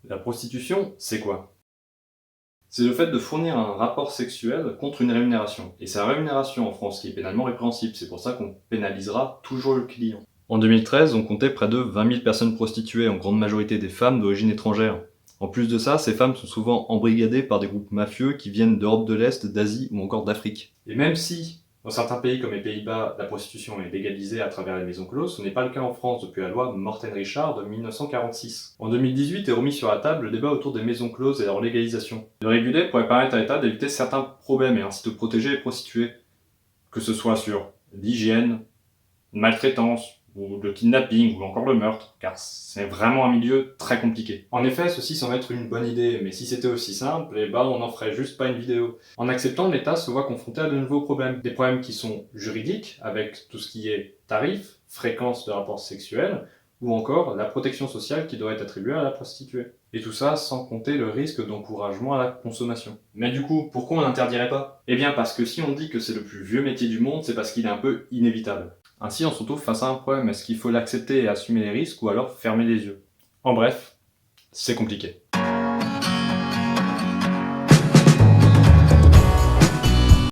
La prostitution, c'est quoi? C'est le fait de fournir un rapport sexuel contre une rémunération. Et c'est la rémunération en France qui est pénalement répréhensible, c'est pour ça qu'on pénalisera toujours le client. En 2013, on comptait près de 20 000 personnes prostituées, en grande majorité des femmes d'origine étrangère. En plus de ça, ces femmes sont souvent embrigadées par des groupes mafieux qui viennent d'Europe de l'Est, d'Asie ou encore d'Afrique. Et même si, dans certains pays comme les Pays-Bas, la prostitution est légalisée à travers les maisons closes, ce n'est pas le cas en France depuis la loi Morten-Richard de 1946. En 2018 est remis sur la table le débat autour des maisons closes et leur légalisation. De réguler pourrait permettre à l'État d'éviter certains problèmes et ainsi de protéger les prostituées, que ce soit sur l'hygiène, maltraitance, ou le kidnapping, ou encore le meurtre, car c'est vraiment un milieu très compliqué. En effet, ceci semble être une bonne idée, mais si c'était aussi simple, eh ben on n'en ferait juste pas une vidéo. En acceptant, l'État se voit confronté à de nouveaux problèmes. Des problèmes qui sont juridiques, avec tout ce qui est tarifs, fréquence de rapports sexuels, ou encore la protection sociale qui doit être attribuée à la prostituée. Et tout ça sans compter le risque d'encouragement à la consommation. Mais du coup, pourquoi on n'interdirait pas? Eh bien parce que si on dit que c'est le plus vieux métier du monde, c'est parce qu'il est un peu inévitable. Ainsi, on se retrouve face à un problème. Est-ce qu'il faut l'accepter et assumer les risques ou alors fermer les yeux? En bref, c'est compliqué.